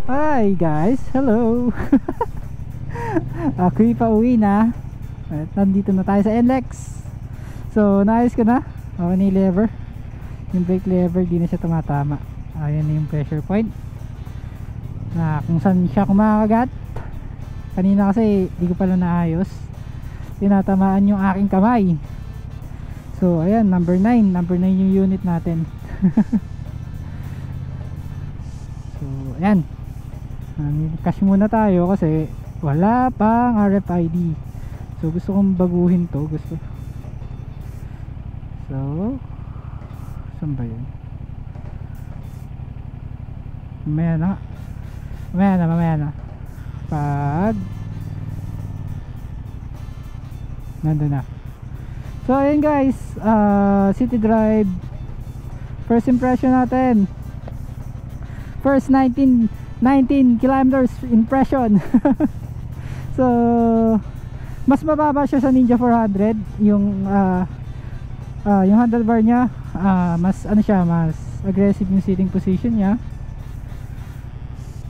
Hi guys, hello. Ako'y pauwi na. At nandito na tayo sa NLEX. So naayos ko na. Okay na yung lever. Yung brake lever di na siya tumatama. Ayan na yung pressure point na kung saan siya kumakagat. Kanina kasi di ko pala naayos. Tinatamaan yung aking kamay. So ayan, number 9 yung unit natin. So ayan, cash muna tayo kasi wala pang RFID. So gusto kong baguhin to. So saan ba yun? Mamaya na pag nandun na. So ayun guys, City Drive first impression natin. First 19 kilometers impression. So mas mababa siya sa Ninja 400. Yung handlebar niya, mas mas aggressive yung sitting position niya.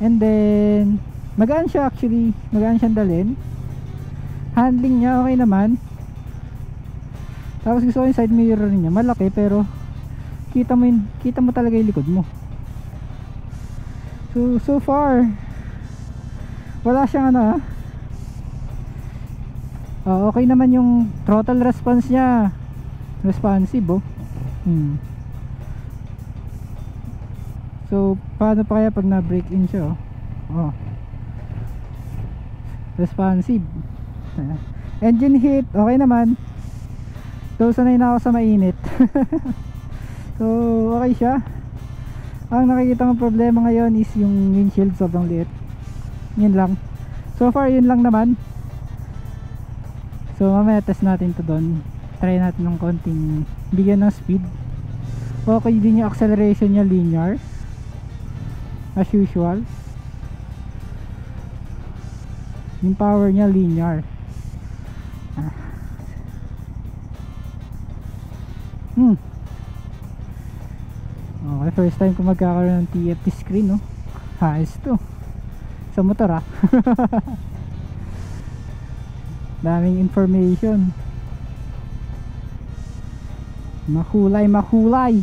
And then magaan siya actually, magaan siyang dalhin. Handling niya okay naman. Tapos gusto ko yung side mirror niya, malaki pero kita mo talaga yung likod mo. So far wala siyang okay naman yung throttle response niya, responsive So paano pa kaya pag na brake in siya responsive. Engine heat okay naman, though sanay na ako sa mainit. So okay siya. Ang nakikita kong problema ngayon is yung windshield, sobrang liit. Yun lang. So far yun lang naman. So mamaya test natin to doon. Try natin ng konting bigyan ng speed. Okay din yung acceleration niya, linear as usual. Yung power niya linear. Okay, first time ko magkakaroon ng TFT screen, no? Ayos to sa motor daming information, makulay.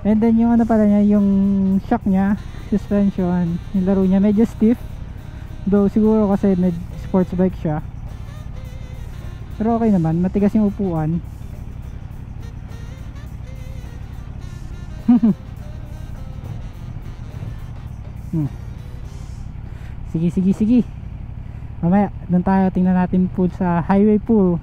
And then yung pala niya, yung shock niya, suspension, yung laro niya medyo stiff, though siguro kasi sports bike siya, pero okay naman, matigas yung upuan. Sige. Mamaya doon tayo, tingnan natin pool sa highway pool.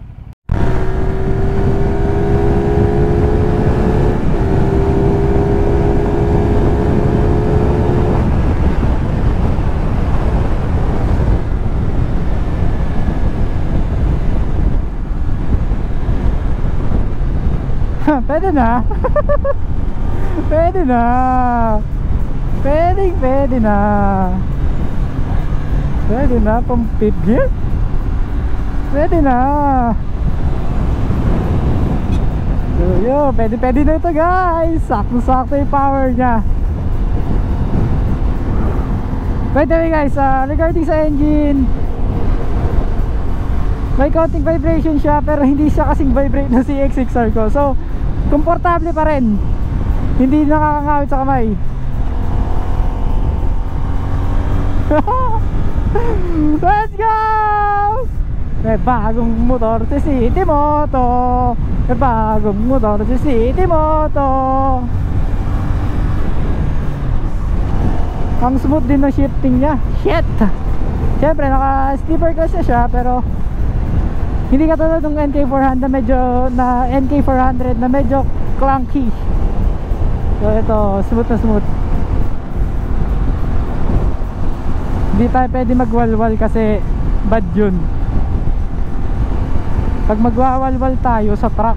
Pwede na. Pwede na pang fifth gear. Pwede na. So yun, pwede na ito guys. Sakto yung power nya. By the way guys, regarding sa engine, may konting vibration siya pero hindi siya kasing vibrate na CX-6R ko. So komportable pa rin, hindi nakakangawit sa kamay. Let's go! May bagong motor si City Moto. Ang smooth din ng shifting niya. Shit! Siyempre naka slipper class siya pero hindi katulad ng NK400 na medyo clunky. So ito, smooth na smooth. Hindi tayo pwede magwalwal kasi bad yun. Pag magwawalwal tayo sa truck,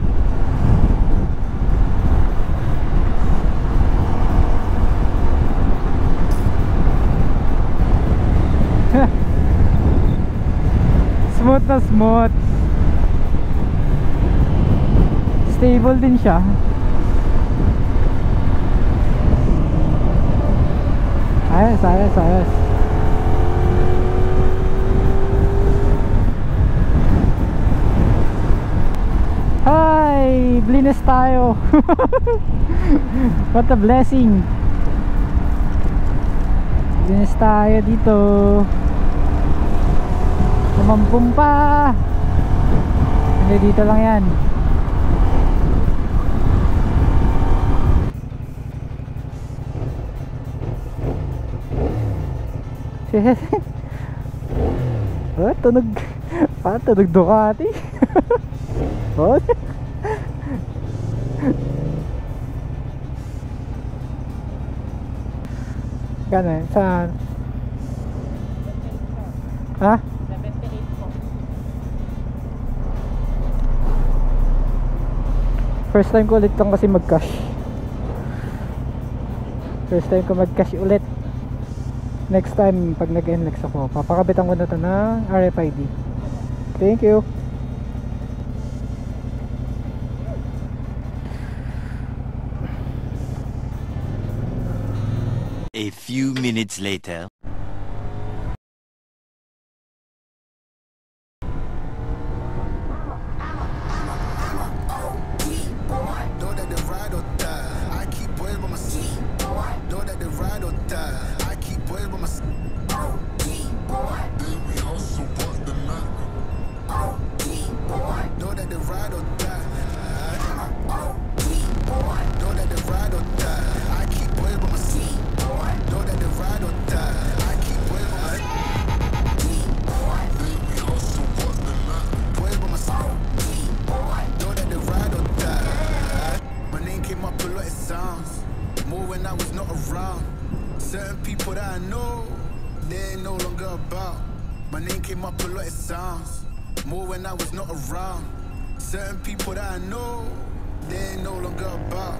smooth na smooth. Stable din siya. Ayos, ayos, ayos. Hi! Blinis tayo. What a blessing. Blinis tayo dito. Lumampung pa. Hindi, dito lang yan. Oh, tunog. Tunog Ducati. Oh. Gano'n? Saan? Ha? 78 po. First time ko ulit lang kasi mag-cash. First time ko mag-cash ulit. Next time pag nag-NLEX ako, papakabitan ko na ito ng RFID. Thank you. A few minutes later. Certain people that I know, they ain't no longer about. My name came up a lot, it sounds more when I was not around. Certain people that I know, they ain't no longer about.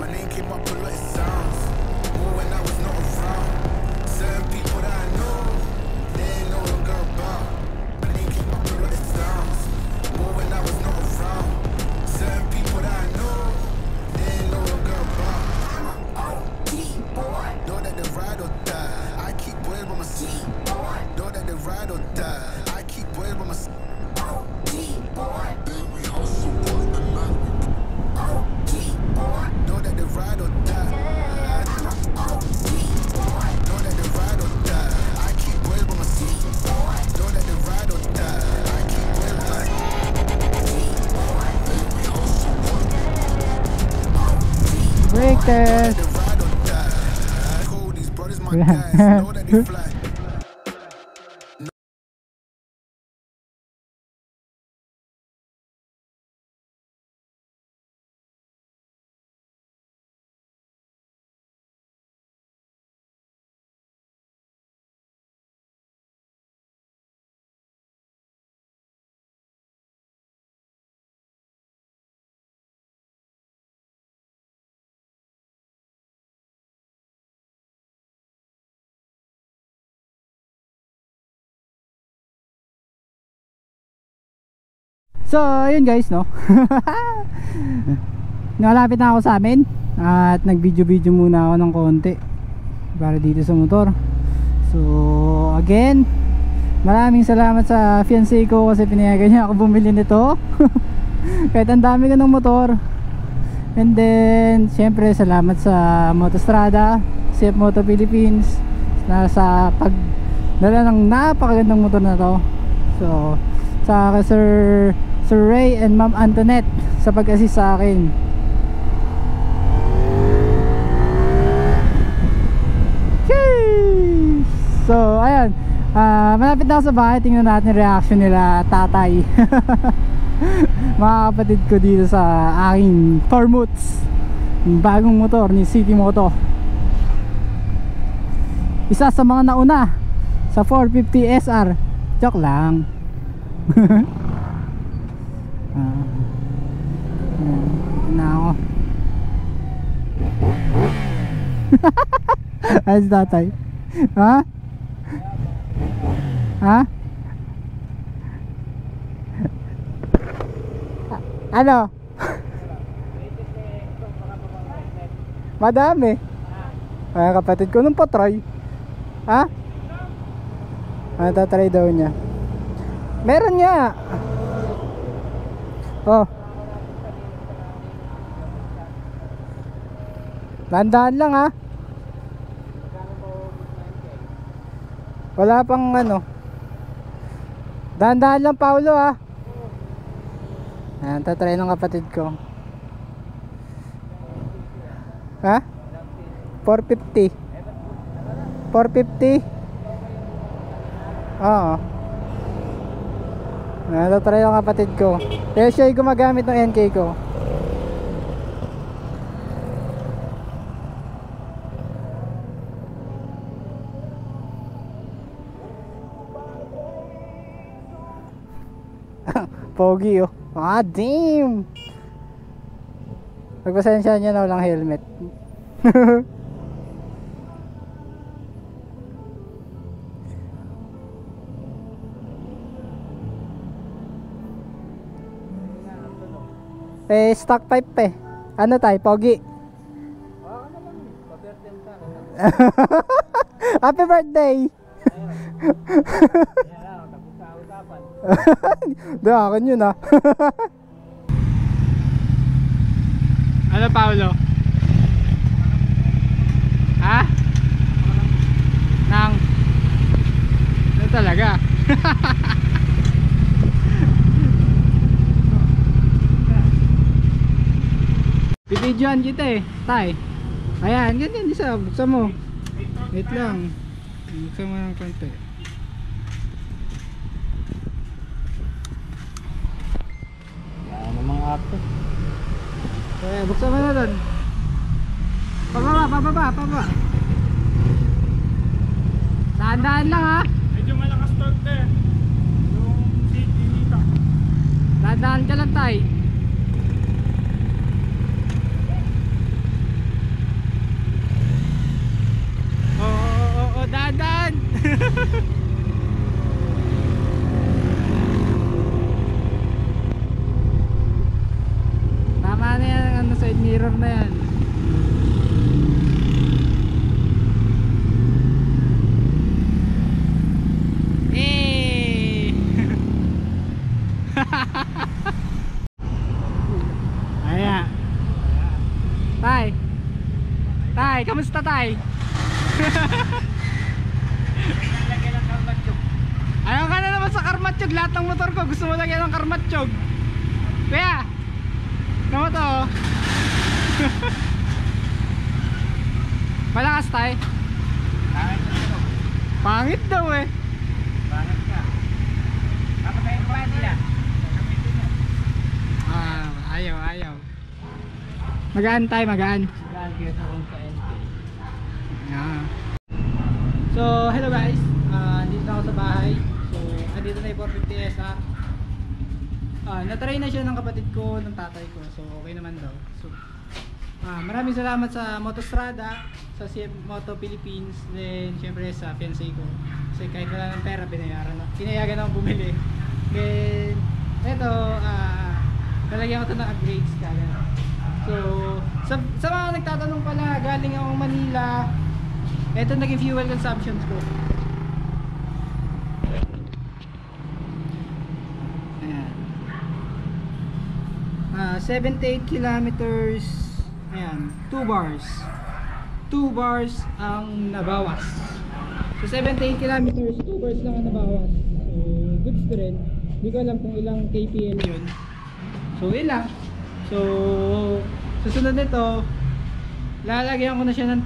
My name came up a lot, it sounds more when I was not around. Certain people that I know, they ain't no longer about. My name came up a lot, it sounds more when I was not around. Certain people that I know, they ain't no longer about. Know that they ride or die. I keep boys by my side. Know that they ride or die. I keep boys by my side. We hustle all the night. Know that they ride or die. Know that they ride or die. I keep boys by my side. Know that they ride or die. I keep boys by my side. We hustle all the night. Break test. My guys know that they fly. So ayun guys, no. Nalapit na ako sa amin at nag-video muna ako ng konti para dito sa motor. So again, maraming salamat sa fiancé ko kasi pinayagan niya ako bumili nito. Kahit ang dami ko ng motor. And then syempre salamat sa Motostrada, CF Moto Philippines na sa pagdala ng napakagandang motor na to. So sa Sir Ray and Ma'am Antoinette sa pag-assist sa akin. Sheesh! So ayan, malapit na ako sa bahay. Tingnan natin reaction nila tatay. Mga kapatid ko dito sa aking Tormuts, bagong motor ni City Moto. Isa sa mga nauna sa 450 SR. Joke lang. Ito na ako. Ayos tatay. Ha? Ha? Ano? Madami. Ay kapatid ko nung patry. Ha? Ah, tatry daw niya. Meron nga. Oh. Dahan-dahan lang ha. Wala pang ano. Dahan-dahan lang Paulo ha. Ayan, tatry ng kapatid ko. Ha? 450. 450. Oo. Ayan, tatry ng kapatid ko. Kaya siya ay gumagamit ng NK ko. Pogi oh. Ah, damn. Pagpasensya niya na walang helmet. Stock pipe eh. Ano tayo, Pogi? Happy birthday. Di akin yun ah. Ano Paolo? Ha? Nang ano talaga? Bibidyoan kita eh, tay. Ayan, ganyan isa, buksan mo. Wait lang. Buksan mo ng konti. Yan ang mga ato. Okay, buksan mo na doon. Pababa. Dahan-dahan lang ha. Medyo malakas torte. Yung dito. Dahan-dahan ka lang tay. Oo, dahan-dahan. Tama na yan, ano, side mirror na yan. Eh. Ayan. Tay, kamusta tay? Ayaw ka na naman sa karmatsyog. Lahat ng motor ko gusto mo lagyan ng karmatsyog. Kaya ano mo to? Malakas tay? Pangit daw eh. Bakit ka? Kapatayin pa nila. Ayaw. Magaan tay, magaan. Gagawin sa kong sa NK. Yeah. So, hello guys. Dito na ako sa bahay. So, andito na yung 450 SR. Natry na siya ng kapatid ko, ng tatay ko. So, okay naman daw. So, maraming salamat sa Motostrada, sa CF Moto Philippines, then syempre sa fiancé ko. Kasi kahit wala ng pera, pinayagan akong bumili. Then, eto, talagyan ko ito ng upgrades kagad. So, sa mga nagtatanong pala, galing akong Manila. Ito naging fuel consumptions ko. Ayan. 78 kilometers. Ayan, 2 bars. 2 bars ang nabawas. So 78 kilometers, 2 bars lang ang nabawas. So, goods na rin. Hindi ko alam kung ilang kpl yun. So, ilang. So, susunod nito, lalagyan ko na siya ng